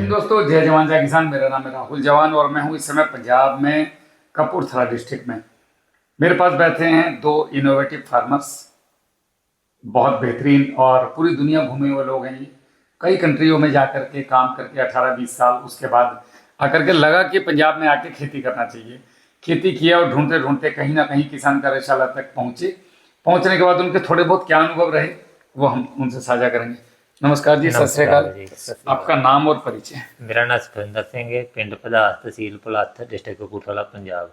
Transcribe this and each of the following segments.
दोस्तों, जय जवान जय किसान। मेरा नाम है राहुल जवान और मैं हूं इस समय पंजाब में कपूरथला डिस्ट्रिक्ट में। मेरे पास बैठे हैं दो इनोवेटिव फार्मर्स, बहुत बेहतरीन और पूरी दुनिया घूमे हुए लोग हैं। ये कई कंट्रियों में जा करके काम करके 18-20 साल उसके बाद आकर के लगा कि पंजाब में आके खेती करना चाहिए। खेती किया और ढूंढते ढूंढते कहीं ना कहीं किसान कार्यशाला तक पहुँचे। पहुँचने के बाद उनके थोड़े बहुत क्या अनुभव रहे वो हम उनसे साझा करेंगे। नमस्कार जी, सत श्री अकाल। आपका नाम और परिचय? मेरा नाम सुखविंदर सिंह है, पिंड पधार, तहसील भुलत्थ, डिस्ट्रिक्ट कपूरथला, पंजाब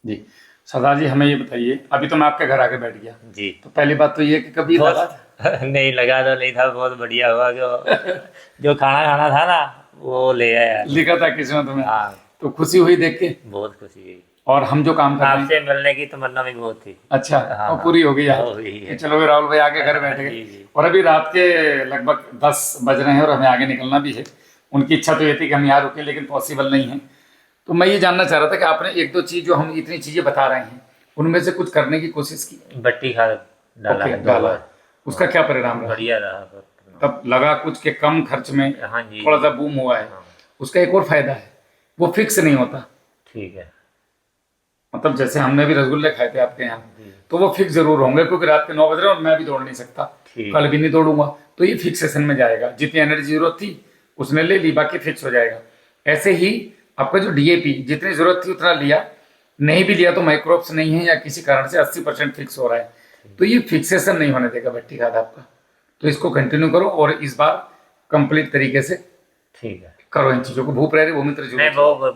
जी। सरदार जी, हमें ये बताइए, अभी तो मैं आपके घर आके बैठ गया जी। तो पहली बात तो ये कि कभी लगा था? नहीं लगा तो नहीं था, बहुत बढ़िया हुआ कि जो खाना खाना था ना वो ले आया। लिखा था किसी ने तुम्हें? हाँ, तो खुशी हुई देख के? बहुत खुशी हुई। और हम जो काम कर रहे हैं आपसे मिलने की तमन्ना भी बहुत थी। अच्छा, हाँ, और पूरी हो गई आज? हो गई है। चलो भाई, राहुल भाई आके घर बैठ गए। और अभी रात के लगभग 10 बज रहे हैं और हमें आगे निकलना भी है। उनकी इच्छा तो ये थी कि हम यहाँ रुके, लेकिन पॉसिबल नहीं है। तो मैं ये जानना चाह रहा था कि आपने एक दो चीज़ जो हम इतनी चीज़ें बता रहे हैं उनमें से कुछ करने की कोशिश की? बट्टी खाद डाला है, डाला। उसका क्या परिणाम रहा? बढ़िया रहा। तब लगा कुछ के कम खर्च में हाँ जी, थोड़ा सा बूम हुआ है। उसका एक और फायदा है, वो फिक्स नहीं होता। ठीक है। मतलब जैसे हमने भी रसगुल्ले खाए थे आपके यहाँ, तो वो फिक्स जरूर होंगे क्योंकि रात के 9 बज रहे हैं और मैं भी दौड़ नहीं सकता, कल भी नहीं दौड़ूंगा, तो ये फिक्स सेशन में जाएगा। जितनी एनर्जी जरूरत थी उसने ले ली, बाकी फिक्स हो जाएगा। ऐसे ही आपका जो डीएपी जितनी जरूरत थी उतना लिया, नहीं भी लिया तो माइक्रोब्स नहीं है या किसी कारण से 80% फिक्स हो रहा है, तो ये फिक्सेशन नहीं होने देगा भट्टी खाद आपका। तो इसको कंटिन्यू करो और इस बार कंप्लीट तरीके से ठीक है करो इन चीजों को। भूप रह भूमित्र नहीं, वो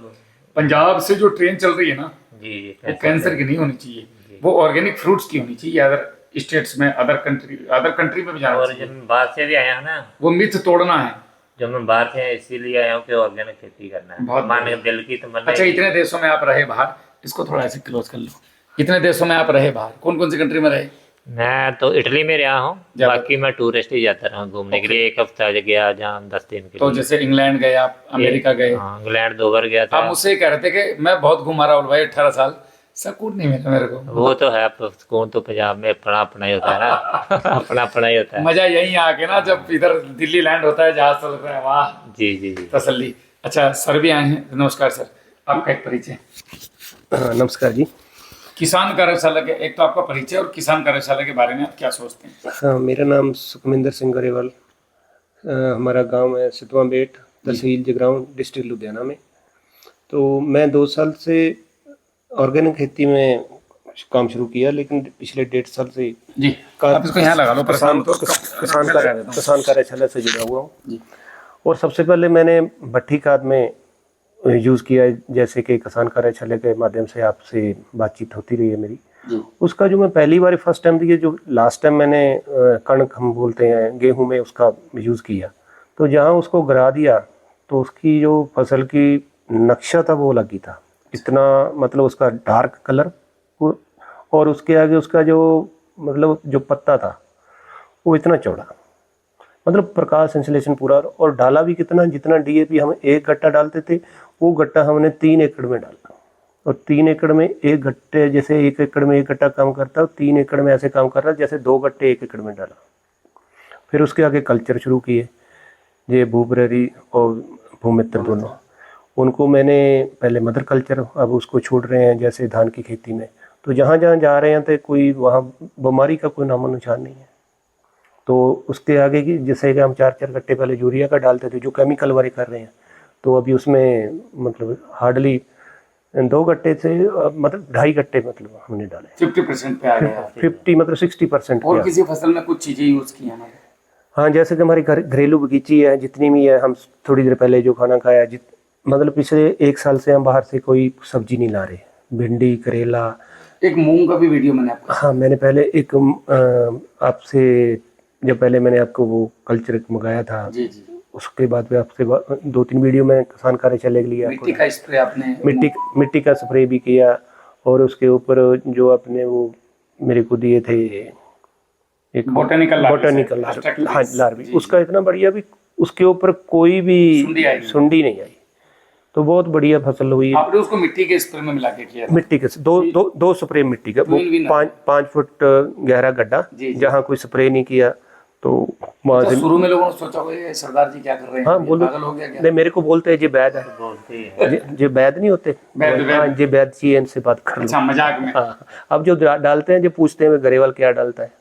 पंजाब से जो ट्रेन चल रही है ना जी, वो कैंसर की नहीं होनी चाहिए, वो ऑर्गेनिक फ्रूट्स की होनी चाहिए। अदर स्टेट्स में, अदर कंट्री में भी जाना और चाहिए। जब मैं बाहर से भी आया हूँ ना, वो मिथ तोड़ना है। जब मैं बाहर से इसीलिए आया हूँ कि ऑर्गेनिक खेती करना है। बहुत माने दिल की तमन्ना। अच्छा, इतने देशों में आप रहे बाहर, इसको थोड़ा ऐसे क्लोज कर लो। इतने देशों में आप रहे बाहर, कौन कौन सी कंट्री में रहे? मैं तो इटली में रहा हूँ, बाकी मैं टूरिस्ट ही जाता रहा घूमने के लिए। एक हफ्ता गया जहाँ 10 दिन के लिए। तो जैसे इंग्लैंड गए आप, अमेरिका गए? हाँ, इंग्लैंड 2 बार गया था। आप मुझसे कह रहे थे कि मैं बहुत घुमा रहा हूँ भाई, 18 साल सुकून नहीं मिला मेरे को। वो तो है, सुकून तो पंजाब में अपना अपना ही होता है ना। अपना अपना ही होता है। मजा यही आके ना जब इधर दिल्ली लैंड होता है, जहाज चल रहा है, वाह जी जी जी, तसल्ली। अच्छा, सर भी आए हैं, नमस्कार सर। आपका एक परिचय? नमस्कार जी। किसान कार्यशाला के, एक तो आपका परिचय और किसान कार्यशाला के बारे में आप क्या सोचते हैं? हाँ, मेरा नाम सुखविंदर सिंह गरेवाल। हमारा गांव है सितवा बेट, तहसील जगराऊं, डिस्ट्रिक्ट लुधियाना में। तो मैं 2 साल से ऑर्गेनिक खेती में काम शुरू किया, लेकिन पिछले 1.5 साल से जी आप इसको यहाँ लगा लो, किसान कार्यशाला से जुड़ा हुआ हूँ। और सबसे पहले मैंने भट्टी खाद में यूज़ किया है, जैसे कि किसान कार्यशाला के माध्यम से आपसे बातचीत होती रही है मेरी। उसका जो मैं पहली बार फर्स्ट टाइम दिया, जो लास्ट टाइम मैंने कणक हम बोलते हैं गेहूं में, उसका यूज़ किया, तो जहाँ उसको गिरा दिया तो उसकी जो फसल की नक्शा था वो अलग ही था। इतना मतलब उसका डार्क कलर, और उसके आगे उसका जो मतलब जो पत्ता था वो इतना चौड़ा, मतलब प्रकाश संश्लेषण पूरा। और डाला भी कितना, जितना डीएपी हम 1 गट्टा डालते थे वो गट्टा हमने 3 एकड़ में डाला। और 3 एकड़ में 1 गट्टे, जैसे 1 एकड़ में 1 गट्टा काम करता है, 3 एकड़ में ऐसे काम कर रहा है जैसे 2 गट्टे 1 एकड़ में डाला। फिर उसके आगे कल्चर शुरू किए, ये भूपरेरी और भूमित्र दोनों, उनको मैंने पहले मदर कल्चर, अब उसको छोड़ रहे हैं जैसे धान की खेती में। तो जहाँ जहाँ जा रहे हैं तो कोई वहाँ बीमारी का कोई नामो निशान नहीं है। तो उसके आगे की जैसे कि हम 4-4 गट्टे पहले यूरिया का डालते थे, जो केमिकल वाले कर रहे हैं, तो अभी उसमें मतलब हार्डली 2 गट्टे से मतलब 2.5 गट्टे मतलब हमने डाले। 50% पे आ गया। 50 मतलब 60%। और किसी फसल में कुछ चीजें यूज की हैं? हाँ, जैसे कि हमारी घरेलू बगीची है, जितनी भी है, हम थोड़ी देर पहले जो खाना खाया, मतलब पिछले 1 साल से हम बाहर से कोई सब्जी नहीं ला रहे। भिंडी, करेला, एक मूंग का भी वीडियो मैंने आपको, हाँ मैंने पहले एक आपसे, जब पहले मैंने आपको वो कल्चर मंगाया था जी जी, उसके बाद में आपसे 2-3 वीडियो में किसान कार्यशाला के लिए मिट्टी का स्प्रे आपने, मिट्टी का स्प्रे भी किया। और उसके ऊपर जो आपने वो मेरे को दिए थे एक बोटेनिकल हाँ लार्वी, उसका इतना बढ़िया भी, उसके ऊपर कोई भी सुंडी नहीं आई, तो बहुत बढ़िया फसल हुई। आपने उसको मिट्टी के स्प्रे में मिला के किया? मिट्टी के दो स्प्रे मिट्टी का, वो 5 फुट गहरा गड्ढा, जहाँ कोई स्प्रे नहीं किया तो वहाँ तो से। शुरू में लोगों ने सोचा होगा ये सरदार जी क्या कर रहे हैं, हाँ ये बोलो, पागल हो गया क्या? नहीं मेरे को बोलते हैं जी बैद है, बोलते हैं जो बैद नहीं होते, वैद, हाँ जी बैद जी, इनसे बात कर लो। अच्छा, मजाक में। हाँ, अब जो डालते हैं जो पूछते हैं गरेवाल क्या डालता है,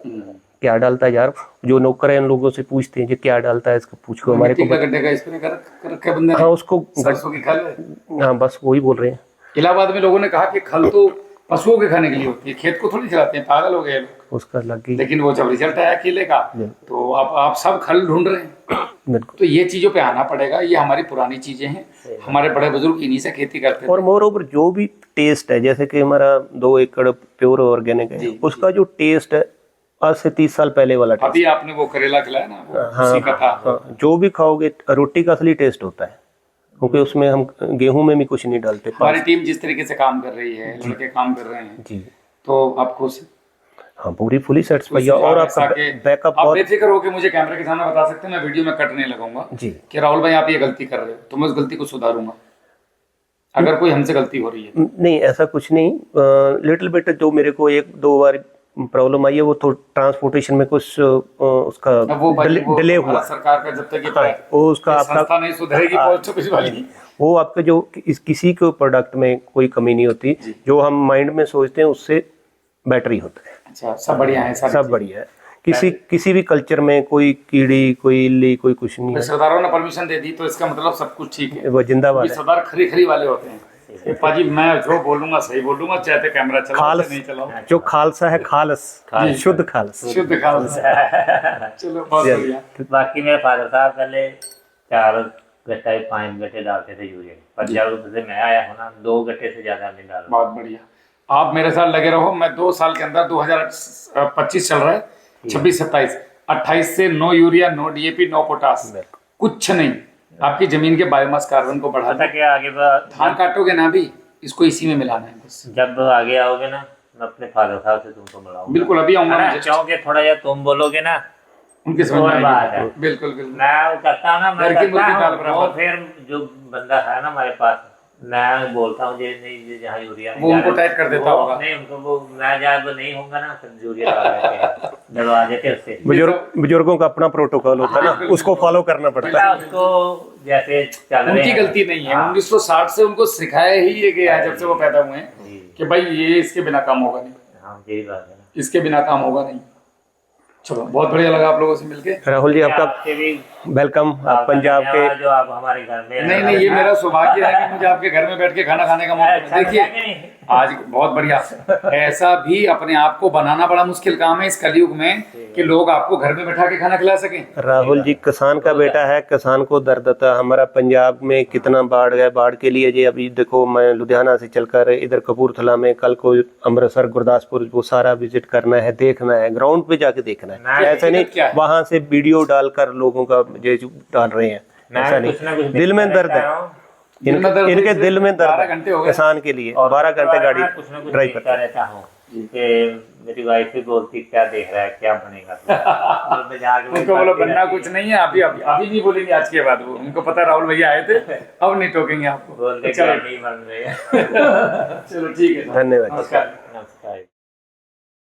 क्या डालता है यार, जो नौकर है इन लोगों से पूछते हैं जी क्या डालता है, इसको पूछो हमारे को। मिट्टी का गड्ढे का स्प्रे कर रखे बंदे ने। हाँ उसको, सरसों की खल। हाँ बस वही बोल रहे हैं। इलाहाबाद में लोगों ने कहा कि खल तो पशुओं के खाने के लिए होती है, खेत को थोड़ी खिलाते हैं, पागल हो गए लोग। उसका लग ही, लेकिन वो जब रिजल्ट आया केले का, तो आप सब खल ढूंढ रहे हैं। बिल्कुल। तो ये चीजों पे आना पड़ेगा, ये हमारी पुरानी चीजें हैं, हमारे बड़े बुजुर्ग इन्हीं से खेती करते थे। और मोर ओवर जो भी टेस्ट है, जैसे कि हमारा 2 एकड़ प्योर ऑर्गेनिक है, उसका जो टेस्ट है आज से 30 साल पहले वाला टेस्ट। अभी आपने वो करेला खिलाया ना, वो उसी का था। हाँ, जो भी खाओगे रोटी का असली टेस्ट होता है, क्योंकि उसमें हम गेहूं में भी कुछ नहीं डालते। हमारी टीम जिस तरीके से काम कर रही है, लड़के काम कर रहे हैं जी, तो आप खुश? हाँ पूरी फुली सेटिस्फाई है। और आपका बैकअप आप बहुत, बेफिक्र होकर मुझे कैमरे के सामने बता सकते हैं, मैं वीडियो में कट नहीं लगाऊंगा जी कि राहुल भाई आप ये गलती कर रहे हो, तो मैं उस गलती को सुधारूंगा अगर कोई हमसे गलती हो रही है। नहीं ऐसा कुछ नहीं, लिटिल बिट जो मेरे को 1-2 बार प्रॉब्लम आई है, वो तो ट्रांसपोर्टेशन में कुछ उसका वो डिले हुआ। भारत सरकार का जब तक ये हाँ, वो उसका ये आपका संस्था नहीं सुधरेगी पोस्ट ऑफिस वाली, वो आपके जो किसी के प्रोडक्ट में कोई कमी नहीं होती, जो हम माइंड में सोचते हैं उससे बेटर ही होता है। अच्छा, सब बढ़िया है, सब बढ़िया है। किसी भी कल्चर में कोई कीड़ी, कोई इल्ली, कोई कुछ नहीं है। सरदारों ने परमिशन दे दी तो इसका मतलब सब कुछ ठीक है। वो जिंदाबाद ये है। सरदार खरी वाले होते हैं। ये पाजी मैं जो बोलूंगा सही बोलूंगा, चाहे तो कैमरा चलाओ खालस, नहीं चलाओ। जो खालसा है, खालस, शुद्ध खालस, शुद्ध खालस। चलो बहुत बढ़िया। बाकी मेरे फादर साहब पहले 4 गट्टे 5 गट्टे डालते थे यूरिया, पर जब से मैं आया हूँ ना 2 गट्टे से ज्यादा नहीं डाल। बहुत बढ़िया, आप मेरे साथ लगे रहो। मैं 2 साल के अंदर 2025 चल रहा है, 26-27, 28 से no urea, no DAP, no potash, कुछ नहीं। आपकी जमीन के बायोमास कार्बन को बढ़ाना। क्या आगे धान काटोगे ना भी, इसको इसी में मिलाना है बस। जब आगे आओगे ना, मैं अपने फादर साहब से तुमको मिलाऊंगा। बिल्कुल, अभी आऊंगा। चाहोगे थोड़ा या तुम बोलोगे ना, उनके समझ में आएगी। बिल्कुल बिल्कुल। मैं करता हूँ ना, मैं घर की मुर्गी करता दाल हूँ, बराबर। और फिर जो बंदा है ना हमारे पास, मैं बोलता हूँ ये नहीं, ये जहाँ यूरिया वो उनको टाइट कर देता होगा। नहीं, उनको वो मैं जब नहीं होगा ना फिर यूरिया डलवा देते उससे। बुजुर्गों का अपना प्रोटोकॉल होता है ना, उसको फॉलो करना पड़ता है। उसको जैसे चल रहे उनकी हैं। गलती नहीं है। 1960 से उनको सिखाया ही है कि जब से वो पैदा हुए हैं कि भाई ये इसके बिना काम होगा नहीं। हाँ यही बात है ना। इसके बिना काम होगा नहीं। चलो बहुत बढ़िया लगा आप लोगों से मिलके। राहुल जी आपका आपसे भी वेलकम। आप पंजाब के, जो आप हमारे घर में नहीं ये मेरा सौभाग्य है कि मुझे आपके घर में बैठ के खाना खाने का मौका मिला। देखिए आज बहुत बढ़िया, ऐसा भी अपने आप को बनाना बड़ा मुश्किल काम है इस कलयुग में कि लोग आपको घर में बैठा के खाना खिला सकें। राहुल जी किसान का बेटा है, किसान को दर्द था। हमारा पंजाब में कितना बाढ़ गया, बाढ़ के लिए जी अभी देखो मैं लुधियाना से चलकर इधर कपूरथला में, कल को अमृतसर, गुरदासपुर, वो सारा विजिट करना है, देखना है, ग्राउंड पे जाके देखना है। ऐसे नहीं वहां से वीडियो डालकर लोगों का जो डाल रहे हैं, ऐसा नहीं। दिल में दर्द है, इनके दिल में दर्द है किसान के लिए। 12 घंटे गाड़ी ड्राइव करता रहता हूँ कि मेरी वाइफ भी बोलती क्या देख रहा है, क्या बनेगा। उनको बोलो बनना कुछ नहीं है। अभी नहीं बोलेंगे आज के बाद। वो उनको पता राहुल भैया आए थे, अब नहीं टोकेंगे आपको। बोलते क्या नहीं बन रहे। चलो ठीक है, धन्यवाद। नमस्कार।